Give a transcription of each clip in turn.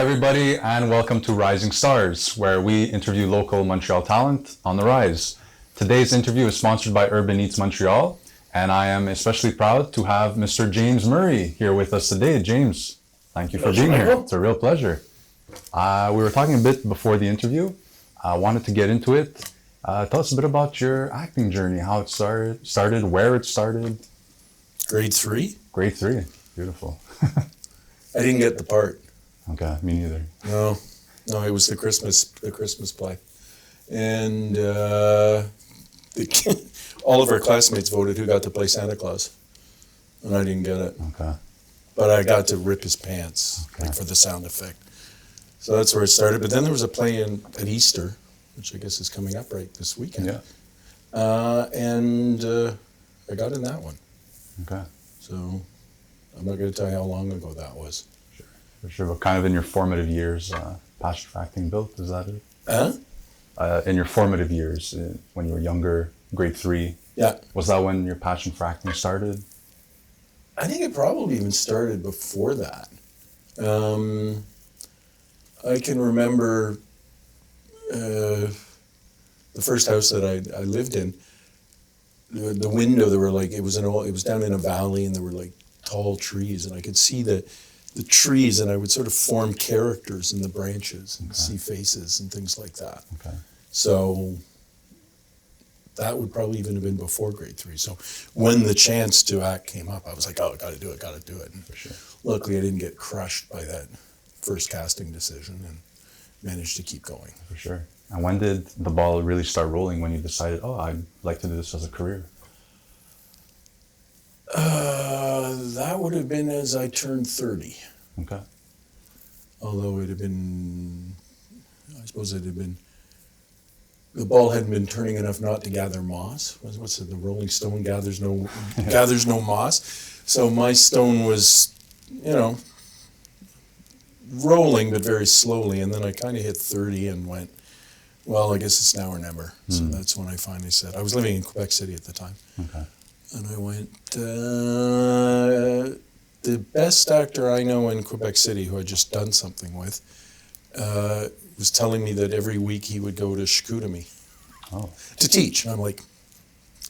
everybody, and welcome to Rising Stars, where we interview local Montreal talent on the rise. Today's interview is sponsored by Urban Eats Montreal, and I am especially proud to have Mr. James Murray here with us today. James, thank you for being here. It's a real pleasure. We were talking a bit before the interview. I wanted to get into it. Tell us a bit about your acting journey, how it started, where it started. Grade 3? Grade 3, beautiful. I didn't get the part. Okay, me neither. No, it was the Christmas play, and all of our classmates voted who got to play Santa Claus, and I didn't get it. Okay. But I got to rip his pants for the sound effect. So that's where it started. But then there was a play at Easter, which I guess is coming up right this weekend. Yeah. And I got in that one. Okay. So I'm not going to tell you how long ago that was. For sure, but kind of in your formative years, passion for acting built, is that it? In your formative years, when you were younger, grade 3, yeah. Was that when your passion for acting started? I think it probably even started before that. I can remember the first house that I lived in, the window, there were like, it was down in a valley, and there were like tall trees, and I could see the trees, and I would sort of form characters in the branches and see faces and things like that. Okay. So that would probably even have been before grade 3. So when the chance to act came up, I was like, oh, got to do it. And for sure. Luckily, I didn't get crushed by that first casting decision and managed to keep going. For sure. And when did the ball really start rolling, when you decided, oh, I'd like to do this as a career? That would have been as I turned 30. Okay. Although I suppose it had been, the ball hadn't been turning enough not to gather moss. What's it? The Rolling Stone gathers no moss. So my stone was, rolling, but very slowly. And then I kind of hit 30 and went, well, I guess it's now or never. So that's when I finally said, I was living in Quebec City at the time. Okay. And I went, the best actor I know in Quebec City, who I'd just done something with, was telling me that every week he would go to Chicoutimi to teach. And I'm like,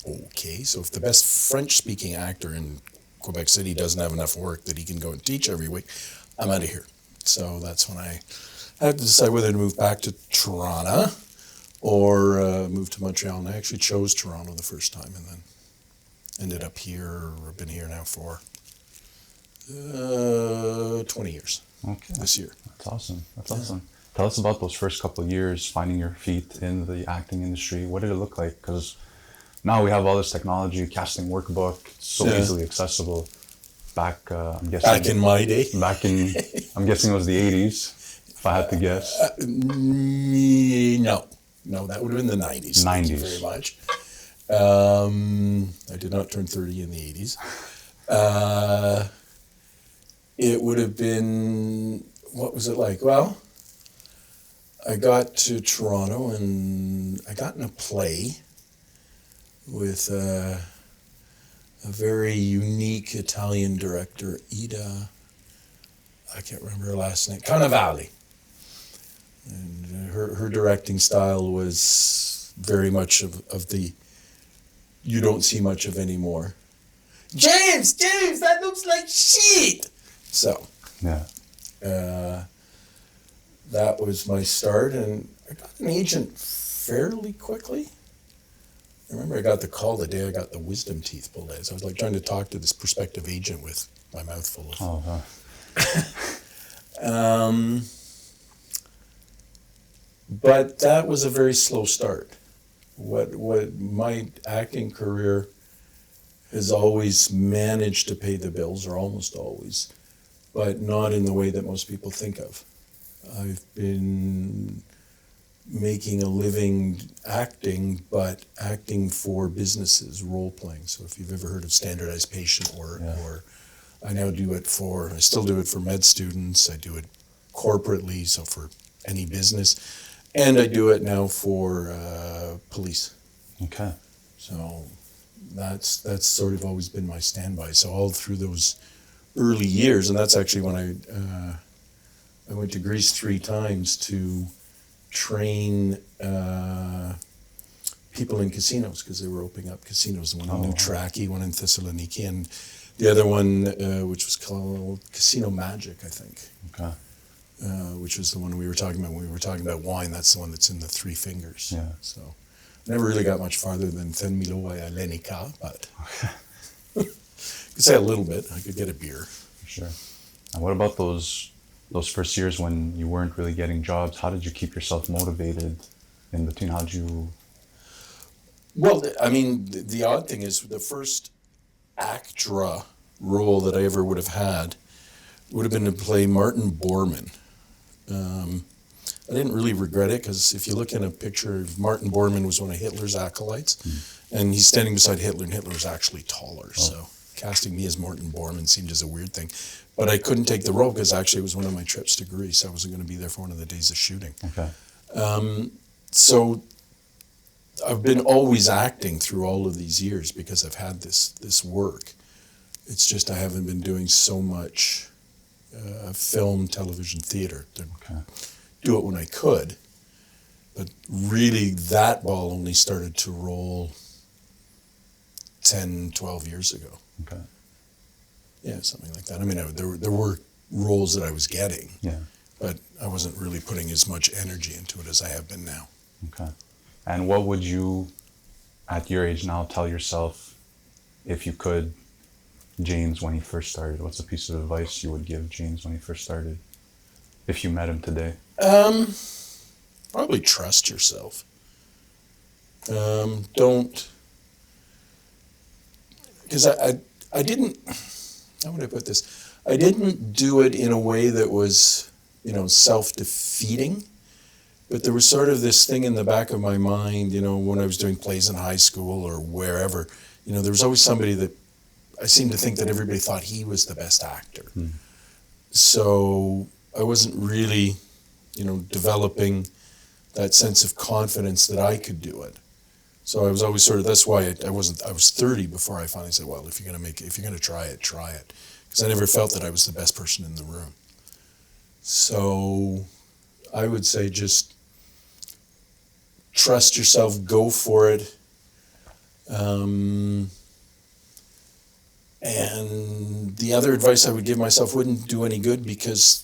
okay, so if the best French-speaking actor in Quebec City doesn't have enough work that he can go and teach every week, I'm out of here. So that's when I had to decide whether to move back to Toronto or move to Montreal. And I actually chose Toronto the first time, and then ended up here. I've been here now for 20 years. Okay. This year. That's awesome. Awesome. Tell us about those first couple of years, finding your feet in the acting industry. What did it look like? Because now we have all this technology, casting workbook, it's so easily accessible. Back, I'm guessing. Back in my day. I'm guessing it was the 80s, if I had to guess. No, that would have been the 90s. Thank you very much. I did not turn 30 in the 80s. It would have been, what was it like? Well, I got to Toronto and I got in a play with a very unique Italian director, Ida, I can't remember her last name, Cannavale. And her directing style was very much of the, you don't see much of anymore. James, that looks like shit. So, that was my start, and I got an agent fairly quickly. I remember I got the call the day I got the wisdom teeth pulled out. So I was like trying to talk to this prospective agent with my mouth full of. But that was a very slow start. What my acting career has always managed to pay the bills, or almost always, but not in the way that most people think of. I've been making a living acting, but acting for businesses, role playing. So if you've ever heard of standardized patient work, or I still do it for med students, I do it corporately, so for any business, and I do it now for police. Okay. So that's sort of always been my standby. So all through those early years, and that's actually when I went to Greece 3 times to train people in casinos because they were opening up casinos. One in Noutraki, one in Thessaloniki, and the other one, which was called Casino Magic, I think. Okay. Which was the one we were talking about when we were talking about wine. That's the one that's in the Three Fingers. Yeah. So I never really got much farther than Thenmiloa Elenika, but I could say a little bit. I could get a beer. For sure. And what about those first years when you weren't really getting jobs? How did you keep yourself motivated in between? How did you... Well, I mean, the odd thing is the first actra role that I ever would have had would have been to play Martin Bormann. I didn't really regret it because if you look in a picture, Martin Bormann was one of Hitler's acolytes, and he's standing beside Hitler, and Hitler is actually taller. So casting me as Martin Bormann seemed as a weird thing. But I couldn't take the role because actually it was one of my trips to Greece. I wasn't going to be there for one of the days of shooting. Okay. So I've been always acting through all of these years because I've had this work. It's just I haven't been doing so much film, television, theater to do it when I could. But really that ball only started to roll 10, 12 years ago. Okay. Yeah, something like that. I mean, there were roles that I was getting, but I wasn't really putting as much energy into it as I have been now. Okay. And what would you, at your age now, tell yourself, if you could, James, when he first started? What's a piece of advice you would give James when he first started, if you met him today? Probably trust yourself. Don't, because I didn't, how would I put this? I didn't do it in a way that was, self-defeating. But there was sort of this thing in the back of my mind, when I was doing plays in high school or wherever, there was always somebody that I seemed to think that everybody thought he was the best actor. So I wasn't really, developing that sense of confidence that I could do it. So I was always that's why I was 30 before I finally said, well, if you're going to try it, try it. Because I never felt that I was the best person in the room. So I would say just trust yourself, go for it. And the other advice I would give myself wouldn't do any good because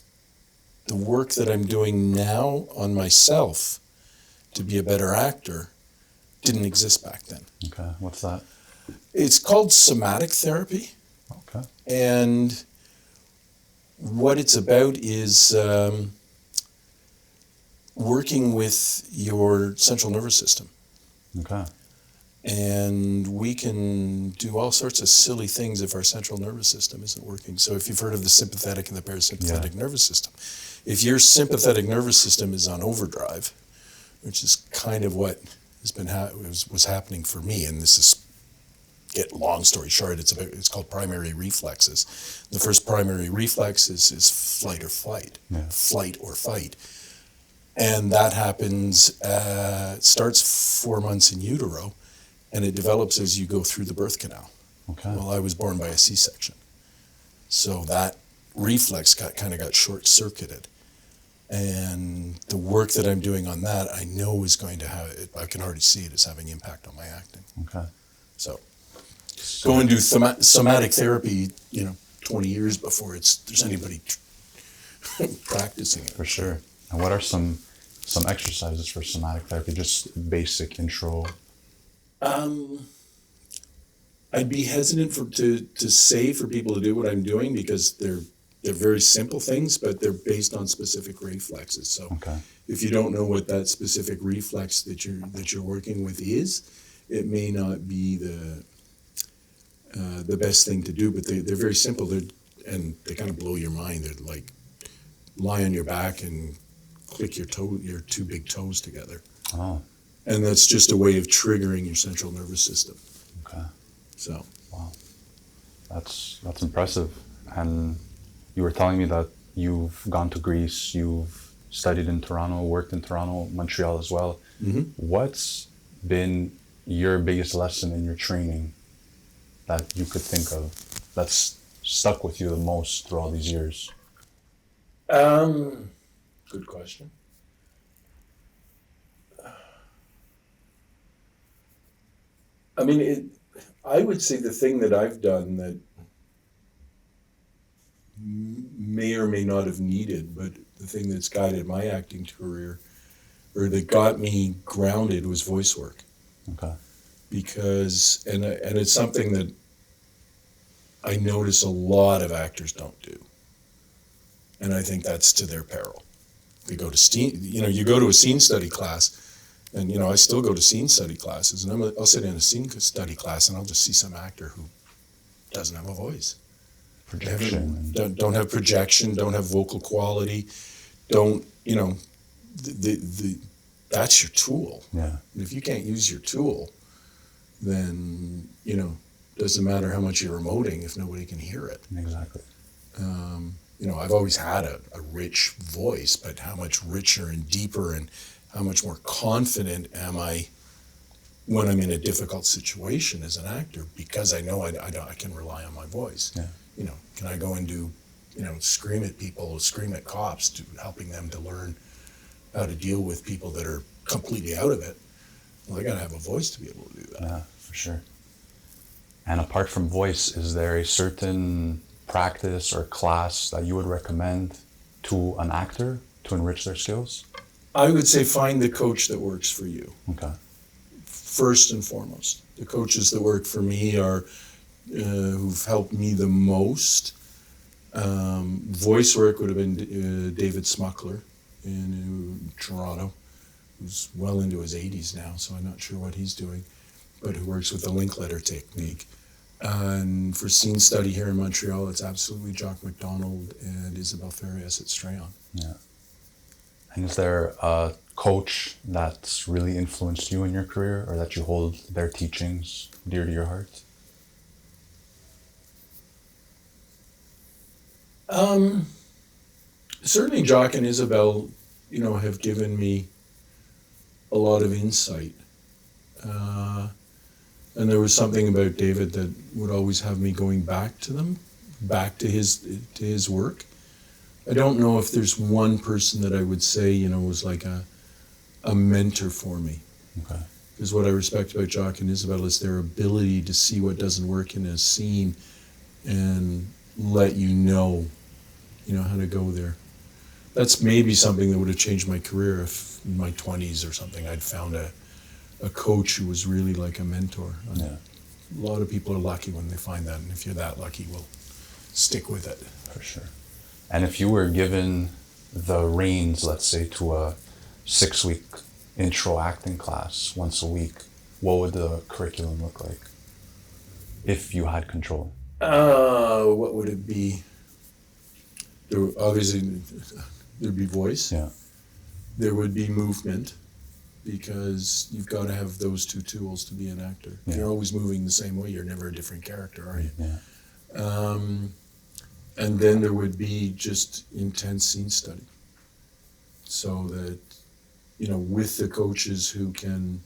the work that I'm doing now on myself to be a better actor didn't exist back then. Okay, what's that? It's called somatic therapy. Okay. And what it's about is working with your central nervous system. Okay. And we can do all sorts of silly things if our central nervous system isn't working. So if you've heard of the sympathetic and the parasympathetic nervous system, if your sympathetic nervous system is on overdrive, which is kind of what has been was happening for me, and this is, get long story short, it's called primary reflexes. The first primary reflex is flight or fight, flight or fight. And that happens, starts 4 months in utero, and it develops as you go through the birth canal. Okay. Well, I was born by a C-section. So that reflex kind of got short-circuited. And the work that I'm doing on that, I know is going to have, I can already see it as having impact on my acting. Okay. So go and do somatic therapy, 20 years before there's anybody practicing it. For sure. And what are some exercises for somatic therapy? Just basic intro. I'd be hesitant to say for people to do what I'm doing because they're very simple things, but they're based on specific reflexes. So if you don't know what that specific reflex that you're working with is, it may not be the best thing to do. But they're very simple. And they kind of blow your mind. They're like lie on your back and click your two big toes together. Oh. And that's just a way of triggering your central nervous system. Okay. So. Wow. That's impressive. And you were telling me that you've gone to Greece, you've studied in Toronto, worked in Toronto, Montreal as well. Mm-hmm. What's been your biggest lesson in your training that you could think of that's stuck with you the most through all these years? Good question. I mean, I would say the thing that I've done that may or may not have needed, but the thing that's guided my acting career or that got me grounded was voice work. Okay. Because, and it's something that I notice a lot of actors don't do. And I think that's to their peril. They go to you go to a scene study class, and I still go to scene study classes, and I'll sit in a scene study class, and I'll just see some actor who doesn't have a voice. Projection. Don't have projection, don't have vocal quality, don't, that's your tool. Yeah. And if you can't use your tool, then, doesn't matter how much you're emoting if nobody can hear it. Exactly. I've always had a rich voice, but how much richer and deeper and how much more confident am I when I'm in a difficult situation as an actor, because I know I can rely on my voice. Yeah. Can I go and do, scream at people, scream at cops, helping them to learn how to deal with people that are completely out of it? Well, I got to have a voice to be able to do that. Yeah, for sure. And apart from voice, is there a certain practice or class that you would recommend to an actor to enrich their skills? I would say find the coach that works for you. Okay. First and foremost. The coaches that work for me are who've helped me the most. Voice work would have been David Smuckler in Toronto, who's well into his 80s now, so I'm not sure what he's doing, but who works with the Linkletter technique. And for scene study here in Montreal, it's absolutely Jock MacDonald and Isabelle Farias at Strayon. Yeah. And is there a coach that's really influenced you in your career, or that you hold their teachings dear to your heart? Certainly Jock and Isabelle, have given me a lot of insight. And there was something about David that would always have me going back to them, back to his work. I don't know if there's one person that I would say, was like a mentor for me. Okay. Because what I respect about Jock and Isabelle is their ability to see what doesn't work in a scene and let you know how to go there. That's maybe something that would have changed my career if in my 20s or something I'd found a coach who was really like a mentor. Yeah. A lot of people are lucky when they find that, and if you're that lucky, we'll stick with it. For sure. And if you were given the reins, let's say, to a 6-week intro acting class once a week, what would the curriculum look like if you had control? What would it be? Obviously, there'd be voice. Yeah. There would be movement, because you've got to have those two tools to be an actor. Yeah. You're always moving the same way. You're never a different character, are you? Yeah. And then there would be just intense scene study, so that, with the coaches who can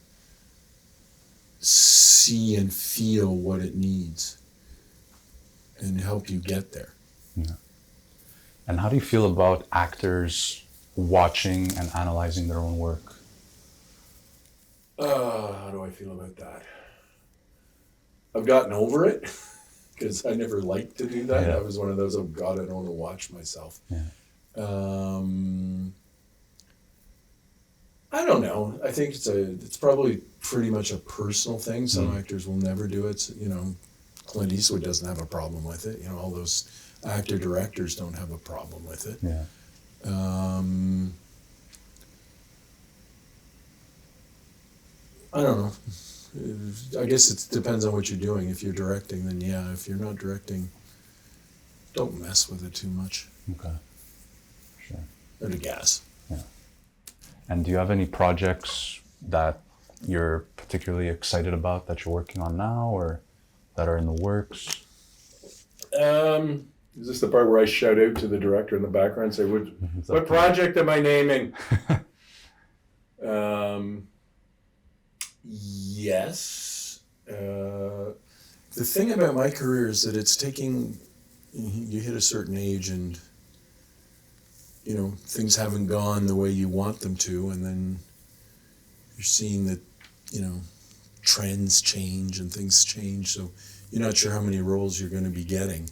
see and feel what it needs and help you get there. Yeah. And how do you feel about actors watching and analyzing their own work? How do I feel about that? I've gotten over it, because I never liked to do that. Yeah. I was one of those, oh God, I don't want to watch myself. Yeah. I don't know. I think it's probably pretty much a personal thing. Some actors will never do it. Clint Eastwood doesn't have a problem with it. All those actor directors don't have a problem with it. Yeah. I don't know. I guess it depends on what you're doing. If you're directing, then yeah. If you're not directing, don't mess with it too much. Okay. Sure. Out of gas. Yeah. And do you have any projects that you're particularly excited about that you're working on now, or that are in the works? Is this the part where I shout out to the director in the background and say, what project am I naming? Yes. The thing about my career is that it's taking, you hit a certain age and things haven't gone the way you want them to, and then you're seeing that, trends change and things change, so you're not sure how many roles you're going to be getting.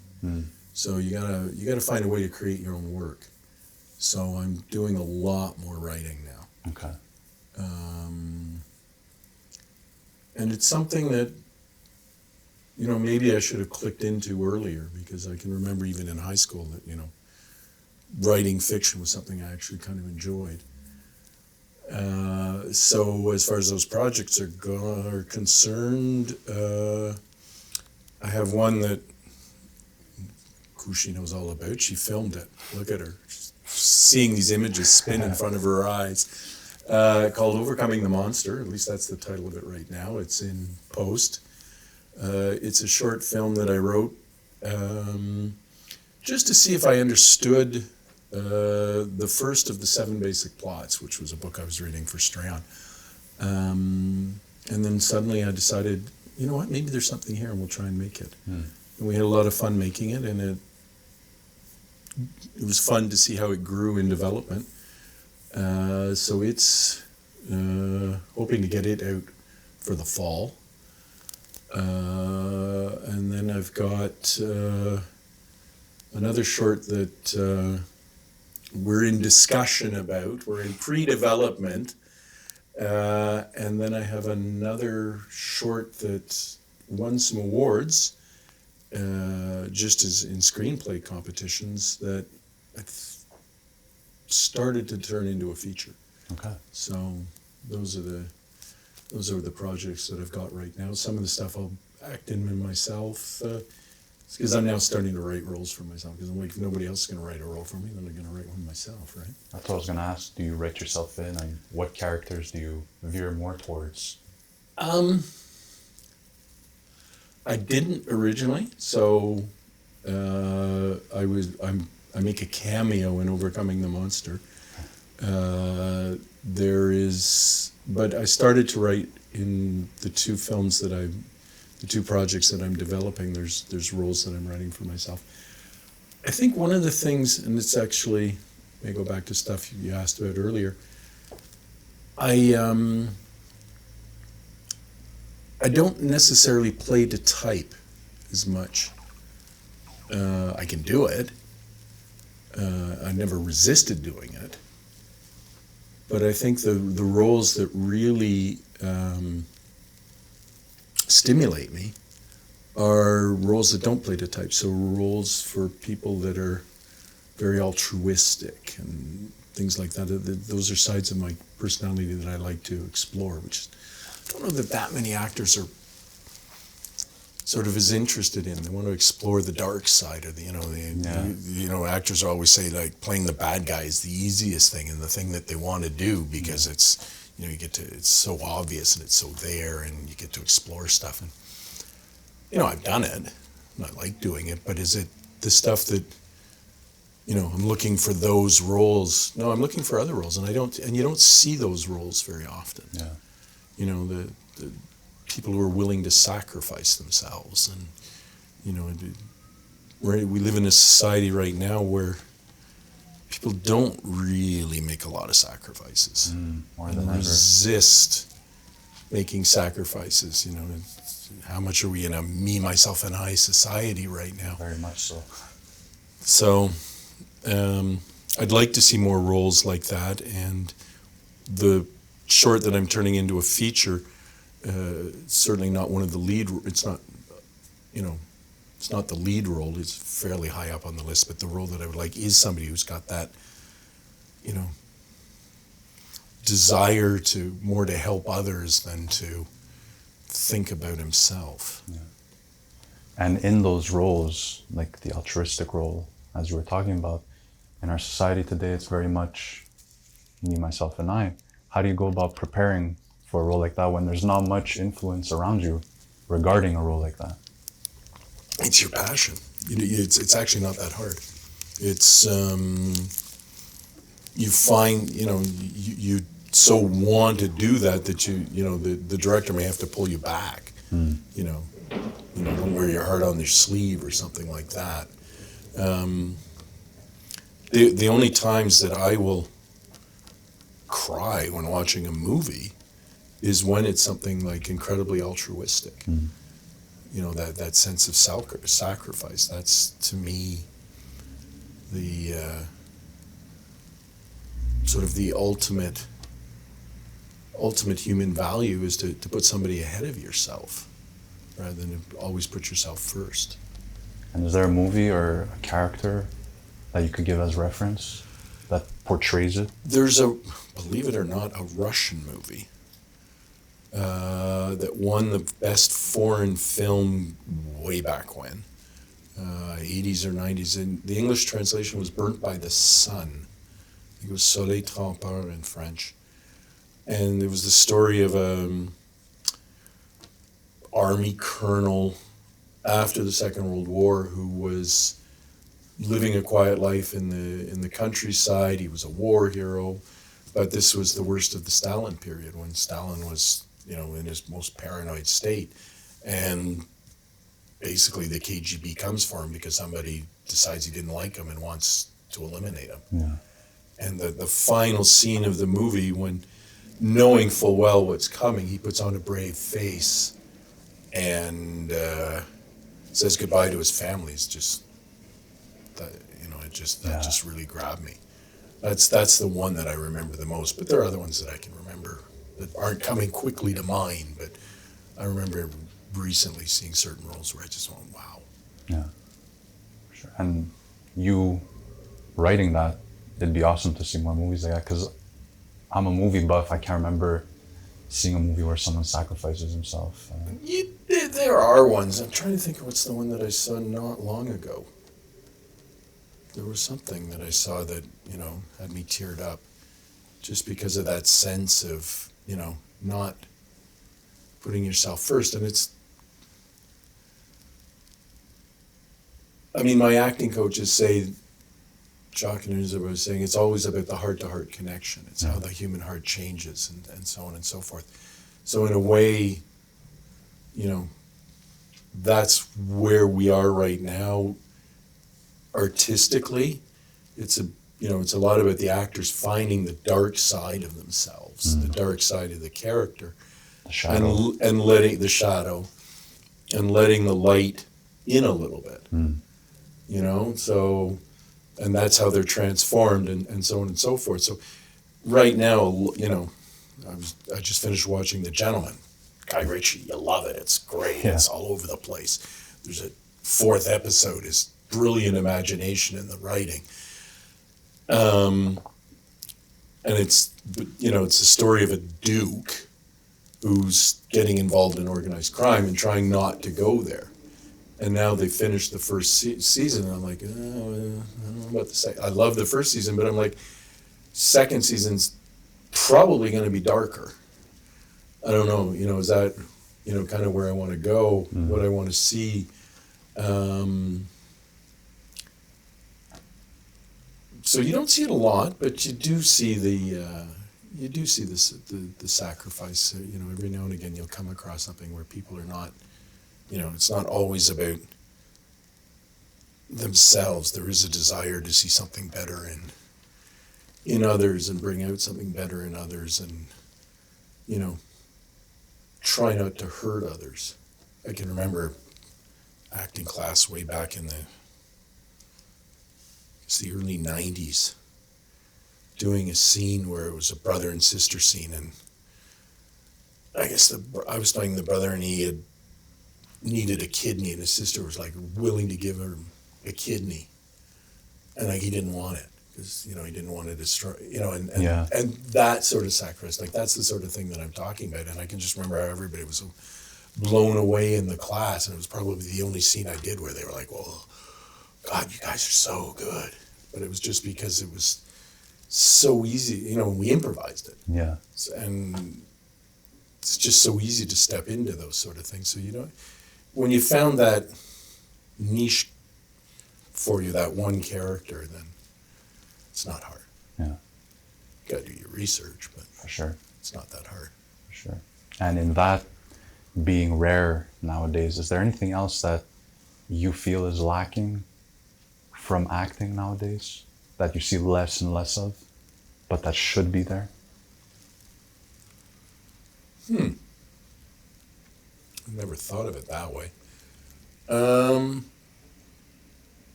So you gotta find a way to create your own work. So I'm doing a lot more writing now. Okay. And it's something that, maybe I should have clicked into earlier, because I can remember even in high school that, writing fiction was something I actually kind of enjoyed. So as far as those projects are concerned, I have one that Kushi knows all about. She filmed it. Look at her. She's seeing these images spin in front of her eyes. Called Overcoming the Monster. At least that's the title of it right now. It's in post. It's a short film that I wrote just to see if I understood the first of the 7 basic plots, which was a book I was reading for Strahan. And then suddenly I decided, you know what, maybe there's something here and we'll try and make it. And we had a lot of fun making it, and it was fun to see how it grew in development. So it's hoping to get it out for the fall. And then I've got another short that we're in discussion about. We're in pre-development. And then I have another short that won some awards, just as in screenplay competitions, that I've started to turn into a feature. Okay. So those are the projects that I've got right now. Some of the stuff I'll act in myself, because I'm now starting to write roles for myself. Because I'm like, if nobody else is going to write a role for me, then I'm going to write one myself, right? That's what I was going to ask. Do you write yourself in, and what characters do you veer more towards? I didn't originally, so I make a cameo in Overcoming the Monster. But I started to write in the 2 films the 2 projects that I'm developing. There's roles that I'm writing for myself. I think one of the things, and it's actually, may go back to stuff you asked about earlier. I don't necessarily play to type as much. I can do it. I never resisted doing it. But I think the roles that really stimulate me are roles that don't play to type. So roles for people that are very altruistic and things like that. Those are sides of my personality that I like to explore, which I don't know that many actors are sort of as interested in. They want to explore the dark side of actors always say, like, playing the bad guy is the easiest thing and the thing that they want to do, because it's, it's so obvious and it's so there, and you get to explore stuff. And, I've done it and I like doing it, but is it the stuff that, I'm looking for those roles? No, I'm looking for other roles, and you don't see those roles very often. Yeah. The people who are willing to sacrifice themselves, and we live in a society right now where people don't really make a lot of sacrifices, more than and ever. resist making sacrifices. How much are we in a me, myself, and I society right now? Very much so. So I'd like to see more roles like that, and the short that I'm turning into a feature, certainly not one of the lead. It's not, it's not the lead role. It's fairly high up on the list, but the role that I would like is somebody who's got that, desire to help others than to think about himself. Yeah. And in those roles, like the altruistic role, as you were talking about, in our society today, it's very much me, myself, and I. How do you go about preparing for a role like that when there's not much influence around you regarding a role like that? It's your passion. It's actually not that hard. It's you find you so want to do that the director may have to pull you back. Don't wear your heart on your sleeve or something like that. The only times that I will cry when watching a movie is when it's something like incredibly altruistic. You know, that sense of sacrifice. That's, to me, the sort of the ultimate human value is to put somebody ahead of yourself rather than to always put yourself first. And is there a movie or a character that you could give as reference that portrays it? There's believe it or not, a Russian movie that won the best foreign film way back when, 80s or 90s. And the English translation was Burnt by the Sun. I think it was Soleil Trempeur in French. And it was the story of an army colonel after the Second World War who was living a quiet life in the countryside. He was a war hero, but this was the worst of the Stalin period, when Stalin was, you know, in his most paranoid state, and basically the KGB comes for him because somebody decides he didn't like him and wants to eliminate him. Yeah. And the final scene of the movie, when, knowing full well what's coming, he puts on a brave face and says goodbye to his family. It's just that, you know, that just really grabbed me. That's the one that I remember the most. But there are other ones that I can remember that aren't coming quickly to mind. But I remember recently seeing certain roles where I just went, wow. Yeah, for sure. And you writing that, it'd be awesome to see more movies like that, because I'm a movie buff. I can't remember seeing a movie where someone sacrifices himself. There are ones. I'm trying to think of what's the one that I saw not long ago. There was something that I saw that, you know, had me teared up just because of that sense of, you know, not putting yourself first. And it's, I mean, my acting coaches say, Jacques Nunez was saying, it's always about the heart-to-heart connection. It's how the human heart changes and so on and so forth. So in a way, you know, that's where we are right now artistically. It's a lot about the actors finding the dark side of themselves, the dark side of the character, The shadow. and letting the shadow and letting the light in a little bit. You know, so, and that's how they're transformed and so on and so forth. So right now, you know, I just finished watching The Gentleman. Guy Ritchie, you love it. It's great. Yeah. It's all over the place. There's a fourth episode is brilliant imagination in the writing. And it's, you know, it's the story of a duke who's getting involved in organized crime and trying not to go there. And now they finished the first season, and I'm like, oh, I don't know what to say. I love the first season, but I'm like, second season's probably going to be darker. I don't know, you know, is that, you know, kind of where I want to go, what I want to see. So you don't see it a lot, but you do see the sacrifice. You know, every now and again you'll come across something where people are not, you know, it's not always about themselves. There is a desire to see something better in others and bring out something better in others, and, you know, try not to hurt others. I can remember acting class way back in the early 90s, doing a scene where it was a brother and sister scene, and I guess I was playing the brother, and he had needed a kidney, and his sister was like willing to give him a kidney, and like he didn't want it because, you know, he didn't want to destroy, you know, and that sort of sacrifice, like that's the sort of thing that I'm talking about. And I can just remember how everybody was so blown away in the class, and it was probably the only scene I did where they were like, well, God, you guys are so good. But it was just because it was so easy, you know, we improvised it. Yeah. And it's just so easy to step into those sort of things. So, you know, when you found that niche for you, that one character, then it's not hard. Yeah. You got to do your research, but For sure. it's not that hard. For sure. And in that being rare nowadays, is there anything else that you feel is lacking from acting nowadays? that you see less and less of, but that should be there? I never thought of it that way.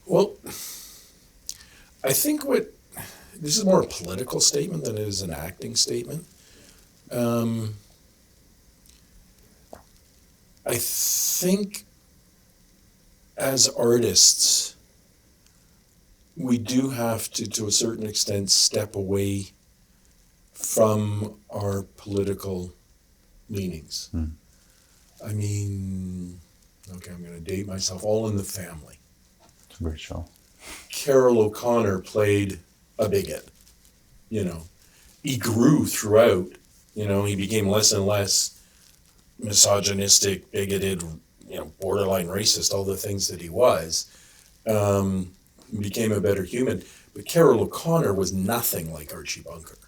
Well, I think this is more a political statement than it is an acting statement. I think as artists, we do have to a certain extent, step away from our political leanings. I mean, okay, I'm going to date myself, All in the Family. It's a great show. Carol O'Connor played a bigot. You know, he grew throughout. You know, he became less and less misogynistic, bigoted, you know, borderline racist, all the things that he was. Became a better human. But Carol O'Connor was nothing like Archie Bunker.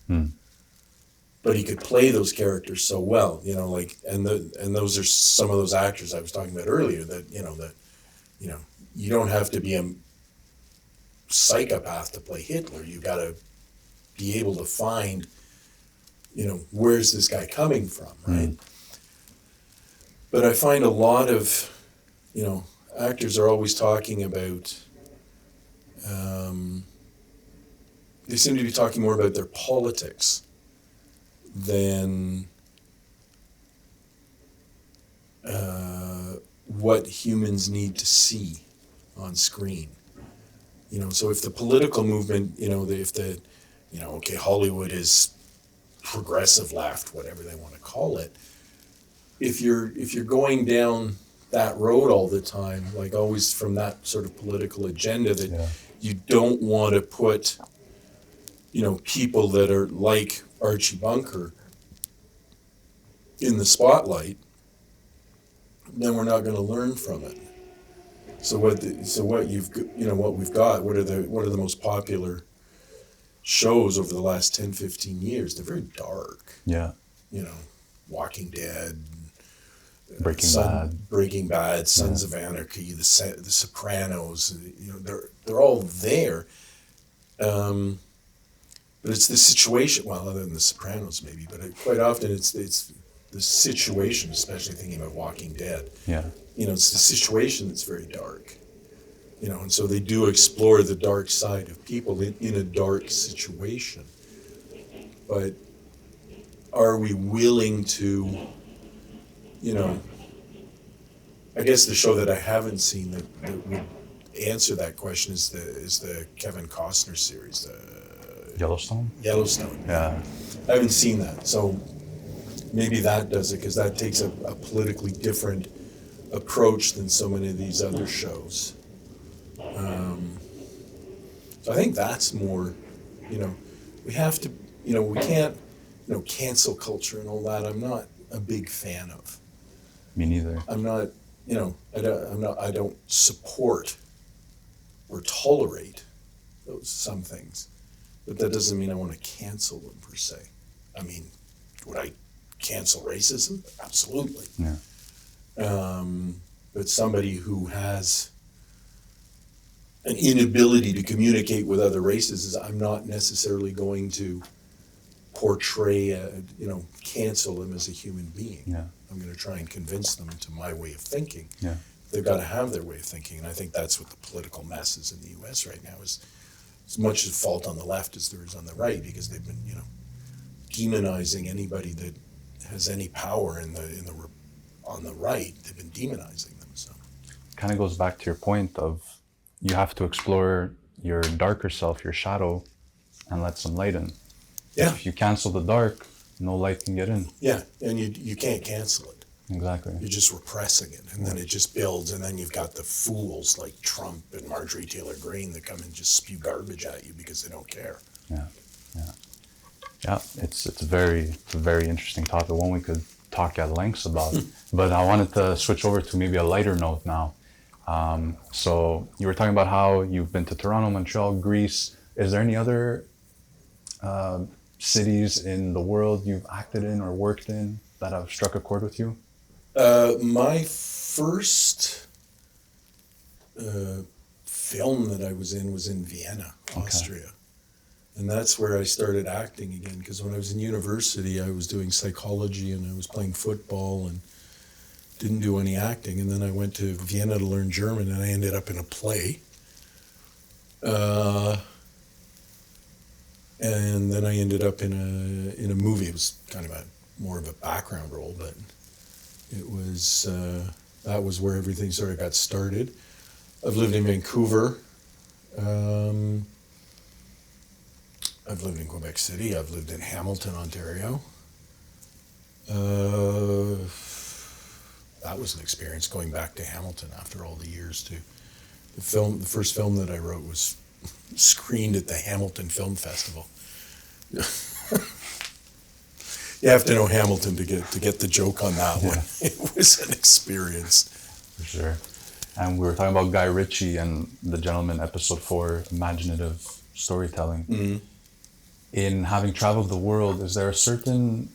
But he could play those characters so well, you know, like, and those are some of those actors I was talking about earlier that you don't have to be a psychopath to play Hitler. You got to be able to find, you know, where's this guy coming from, right? But I find a lot of, you know, actors are always talking about, they seem to be talking more about their politics than what humans need to see on screen. You know, so if the political movement, you know, okay, Hollywood is progressive left, whatever they want to call it. If you're going down that road all the time, like always from that sort of political agenda that you don't want to put, you know, people that are like Archie Bunker in the spotlight, then we're not going to learn from it. So what we've got, what are the most popular shows over the last 10, 15 years? They're very dark. Yeah. You know, Walking Dead, Breaking Bad, Sons of Anarchy, the Sopranos. You know, they're all there. But it's the situation. Well, other than the Sopranos, maybe, but quite often it's the situation. Especially thinking about Walking Dead. Yeah. You know, it's the situation that's very dark. You know, and so they do explore the dark side of people in a dark situation. But are we willing to, you know, I guess the show that I haven't seen that would answer that question is the Kevin Costner series, Yellowstone? Yellowstone. Yeah. I haven't seen that, so maybe that does it, because that takes a politically different approach than so many of these other shows. So I think that's more, you know, we have to, you know, we can't, you know, cancel culture and all that. I'm not a big fan of. Me neither. I'm not, you know, I don't support or tolerate some things, but that doesn't mean I want to cancel them per se. I mean, would I cancel racism? Absolutely. Yeah. But somebody who has an inability to communicate with other races, I'm not necessarily going to portray, cancel them as a human being. Yeah. I'm going to try and convince them to my way of thinking. Yeah. They've got to have their way of thinking, and I think that's what the political mess is in the U.S. right now, is as much as fault on the left as there is on the right, because they've been, you know, demonizing anybody that has any power on the right. They've been demonizing them. So Kind of goes back to your point of you have to explore your darker self, your shadow, and let some light in. yeah, If you cancel the dark, no light can get in. yeah, and you can't cancel it. Exactly. You're just repressing it, and then it just builds, and then you've got the fools like Trump and Marjorie Taylor Greene that come and just spew garbage at you because they don't care. Yeah. Yeah. Yeah. It's a very interesting topic, one we could talk at lengths about. But I wanted to switch over to maybe a lighter note now. So you were talking about how you've been to Toronto, Montreal, Greece. Is there any other cities in the world you've acted in or worked in that have struck a chord with you? My first film that I was in Vienna, Austria. And that's where I started acting again, because when I was in university, I was doing psychology and I was playing football and didn't do any acting. And then I went to Vienna to learn German, and I ended up in a play. And then I ended up in a movie. It was kind of more of a background role, but it was that was where everything sort of got started. I've lived in Vancouver. I've lived in Quebec City. I've lived in Hamilton, Ontario. That was an experience, going back to Hamilton after all the years too. The first film that I wrote was screened at the Hamilton Film Festival. You have to know Hamilton to get the joke on that one. It was an experience. For sure. And we were talking about Guy Ritchie and The Gentleman, episode 4, imaginative storytelling. Mm-hmm. In having traveled the world, is there a certain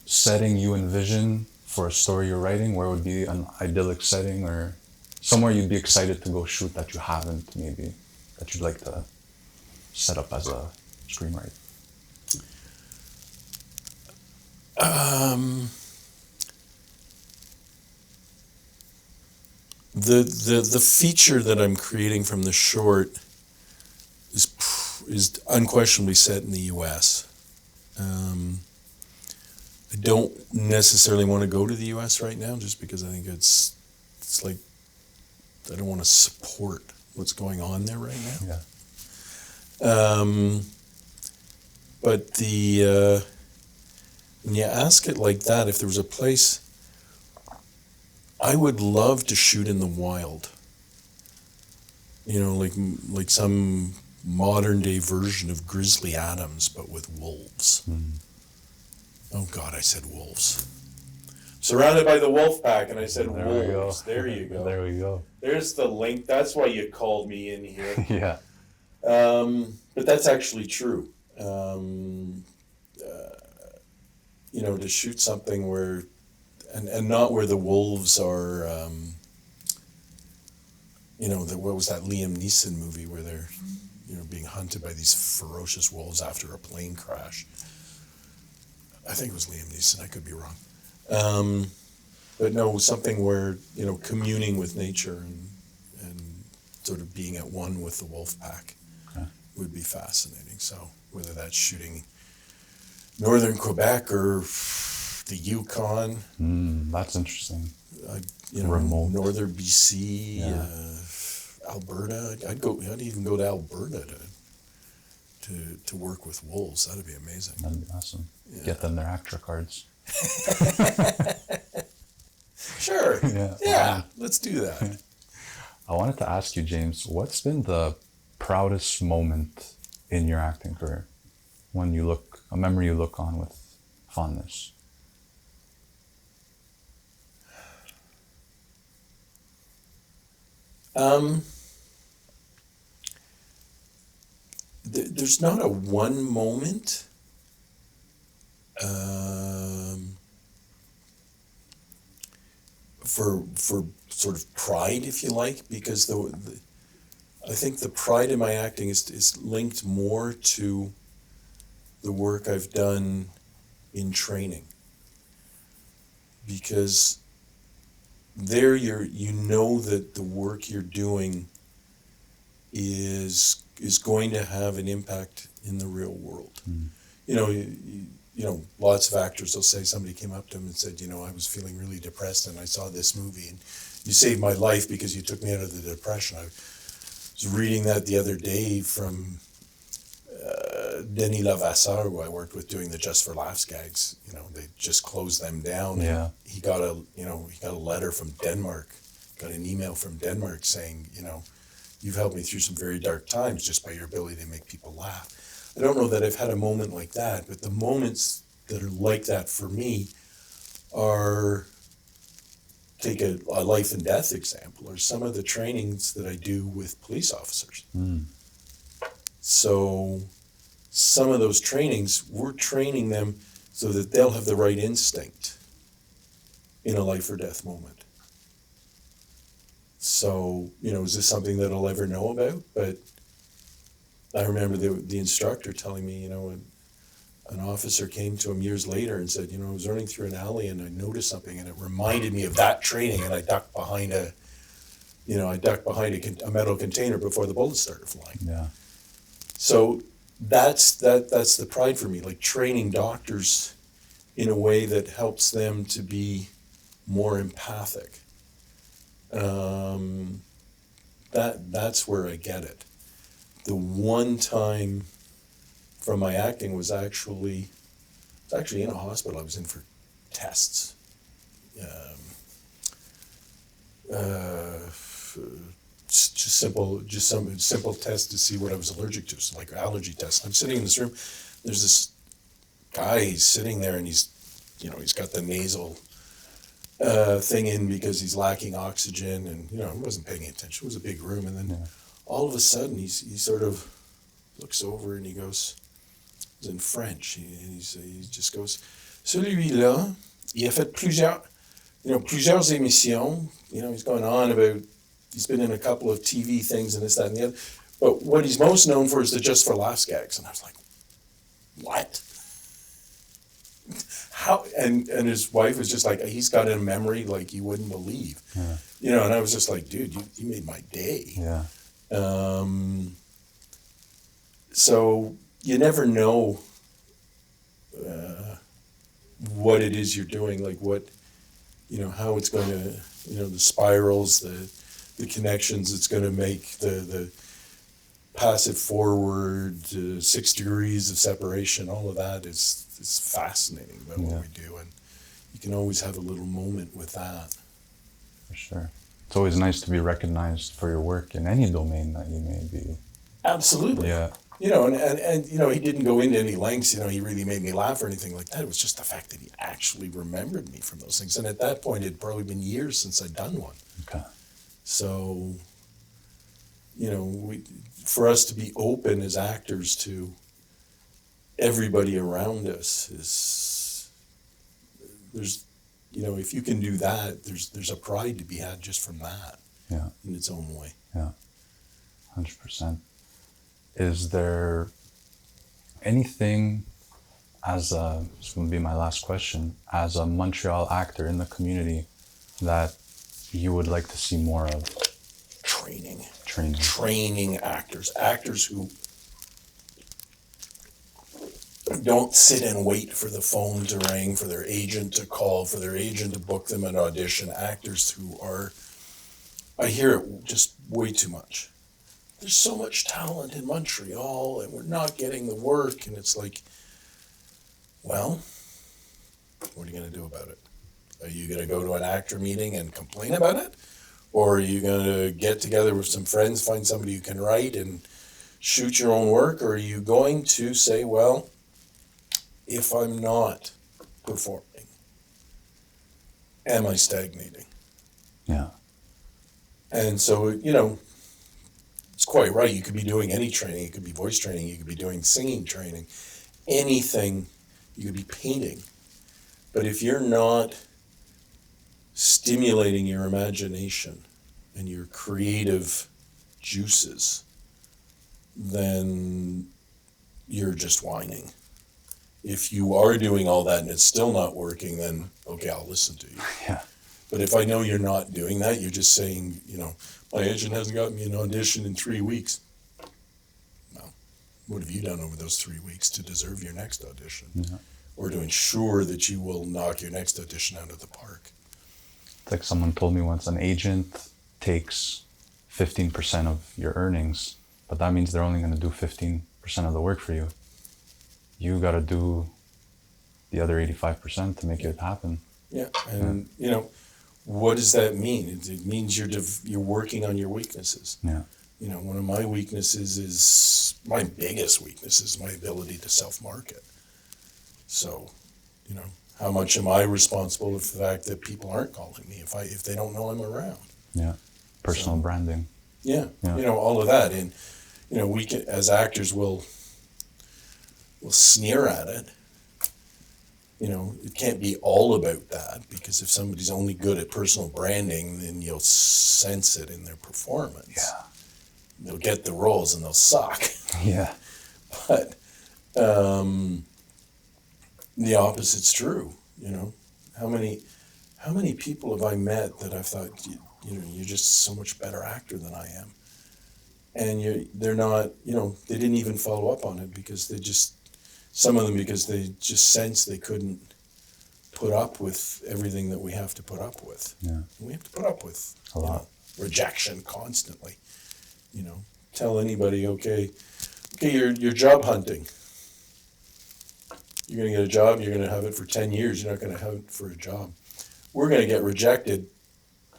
setting you envision for a story you're writing, where it would be an idyllic setting, or somewhere you'd be excited to go shoot that you haven't, maybe, that you'd like to set up as a screenwriter? The feature that I'm creating from the short is unquestionably set in the U.S. I don't necessarily want to go to the U.S. right now, just because I think it's like I don't want to support what's going on there right now. Yeah. But when you ask it like that, if there was a place, I would love to shoot in the wild. You know, like some modern day version of Grizzly Adams, but with wolves. Mm. Oh God, I said wolves. Surrounded by the wolf pack, and I said wolves. There you go. There we go. There's the link. That's why you called me in here. Yeah. But that's actually true. You know, to shoot something where, and not where the wolves are, you know, what was that Liam Neeson movie where they're, you know, being hunted by these ferocious wolves after a plane crash. I think it was Liam Neeson, I could be wrong. But no, something where, you know, communing with nature and sort of being at one with the wolf pack would be fascinating. So whether that's shooting northern Quebec or the Yukon. That's interesting. You know, remote. Northern BC, Alberta. I'd even go to Alberta to work with wolves. That'd be amazing. That'd be awesome. Yeah. Get them their ACTRA cards. Sure. Yeah. Let's do that. I wanted to ask you, James, what's been the proudest moment in your acting career? A memory you look on with fondness? There's not a one moment. For sort of pride, if you like, because I think the pride in my acting is linked more to the work I've done in training, because there you know that the work you're doing is going to have an impact in the real world. You know, lots of actors will say somebody came up to them and said, you know, I was feeling really depressed and I saw this movie and you saved my life because you took me out of the depression. I was reading that the other day from Denis Lavasseur, who I worked with doing the Just for Laughs gags. You know, they just closed them down. Yeah. He got a letter from Denmark, got an email from Denmark saying, you know, you've helped me through some very dark times just by your ability to make people laugh. I don't know that I've had a moment like that, but the moments that are like that for me are, take a life and death example, or some of the trainings that I do with police officers. So some of those trainings, we're training them so that they'll have the right instinct in a life or death moment. So, is this something that I'll ever know about? But I remember the instructor telling me, an officer came to him years later and said, I was running through an alley and I noticed something and it reminded me of that training, and I ducked behind a metal container before the bullets started flying. Yeah. So that's the pride for me, like training doctors in a way that helps them to be more empathic. That's where I get it. The one time from my acting was actually in a hospital. I was in for tests. Just some simple tests to see what I was allergic to, so like allergy tests. I'm sitting in this room. There's this guy. He's sitting there, and he's got the nasal thing in because he's lacking oxygen, and I wasn't paying attention. It was a big room, and then all of a sudden he sort of looks over and he goes, it's in French. He just goes, celui-là, il a fait plusieurs émissions. He's going on about, he's been in a couple of TV things and this, that, and the other. But what he's most known for is the Just for Laughs gags. And I was like, what? How? And his wife was just like, he's got a memory like you wouldn't believe. Yeah. And I was just like, dude, you made my day. Yeah. So you never know what it is you're doing, like what, how it's going to, the spirals, the connections it's going to make, the pass it forward, 6 degrees of separation, all of that is fascinating about what we do. And you can always have a little moment with that. For sure. It's always nice to be recognized for your work in any domain that you may be. Absolutely. Yeah. And he didn't go into any lengths, he really made me laugh or anything like that. It was just the fact that he actually remembered me from those things. And at that point, it'd probably been years since I'd done one. Okay. So, for us to be open as actors to everybody around us there's, if you can do that, there's a pride to be had just from that. Yeah. In its own way. Yeah. 100%. Is there anything, this is going to be my last question, as a Montreal actor in the community that you would like to see more of? Training actors who don't sit and wait for the phone to ring, for their agent to call, for their agent to book them an audition. Actors who are, I hear it just way too much. There's so much talent in Montreal and we're not getting the work. And it's like, well, what are you going to do about it? Are you going to go to an actor meeting and complain about it? Or are you going to get together with some friends, find somebody who can write and shoot your own work? Or are you going to say, well, if I'm not performing, am I stagnating? Yeah. And so, it's quite right. You could be doing any training. It could be voice training. You could be doing singing training. Anything. You could be painting. But if you're not stimulating your imagination and your creative juices, then you're just whining. If you are doing all that and it's still not working, then, okay, I'll listen to you. Yeah. But if I know you're not doing that, you're just saying, my agent hasn't gotten me an audition in 3 weeks. Well, what have you done over those 3 weeks to deserve your next audition? Yeah. Or to ensure that you will knock your next audition out of the park? It's like someone told me once, an agent takes 15% of your earnings, but that means they're only going to do 15% of the work for you. You got to do the other 85% to make it happen. Yeah, and what does that mean? It means you're working on your weaknesses. Yeah. One of my weaknesses is, my biggest weakness is my ability to self-market. So, how much am I responsible for the fact that people aren't calling me if they don't know I'm around? Yeah. Personal branding. Yeah. Yeah. All of that. And, we can, as actors, we'll sneer at it. You know, it can't be all about that, because if somebody's only good at personal branding, then you'll sense it in their performance. Yeah. They'll get the roles and they'll suck. Yeah. But the opposite's true. You know, how many people have I met that I've thought, you're just so much better actor than I am, and they're not. You know, they didn't even follow up on it because some of them because they just sensed they couldn't put up with everything that we have to put up with. Yeah. We have to put up with A lot. rejection constantly. You know, tell anybody, okay, you're job hunting. You're going to get a job, you're going to have it for 10 years, you're not going to have it for a job. We're going to get rejected,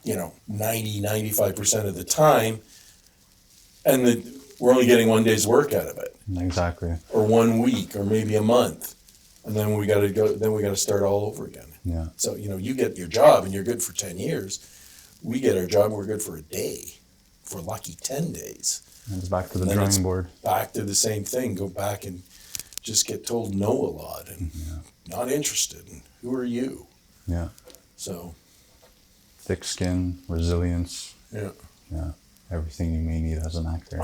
95% of the time, and we're only getting 1 day's work out of it. Exactly. Or 1 week, or maybe a month. And then we got to start all over again. Yeah. So, you get your job and you're good for 10 years. We get our job and we're good for a day, for lucky 10 days. And it's back to the drawing board. Back to the same thing. Go back and just get told no a lot and not interested. And who are you? Yeah. So. Thick skin, resilience. Yeah. Yeah. Everything you may need as an actor.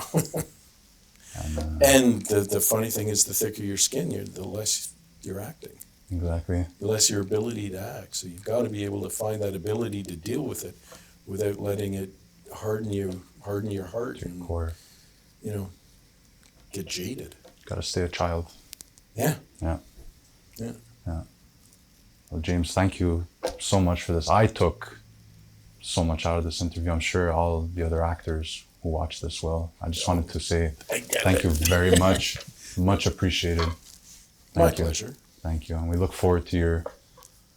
And the funny thing is, the thicker your skin, the less you're acting. Exactly. The less your ability to act. So you've got to be able to find that ability to deal with it without letting it harden your heart Your and core. Get jaded. Got to stay a child. Yeah. Yeah. Yeah. Yeah. Well, James, thank you so much for this. I took so much out of this interview. I'm sure all the other actors who watch this will. I just wanted to say thank you very much. Much appreciated. My pleasure. Thank you. And we look forward to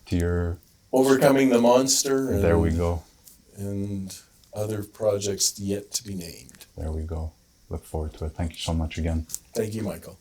your Overcoming the Monster. And, there we go. And other projects yet to be named. There we go. Look forward to it. Thank you so much again. Thank you, Michael.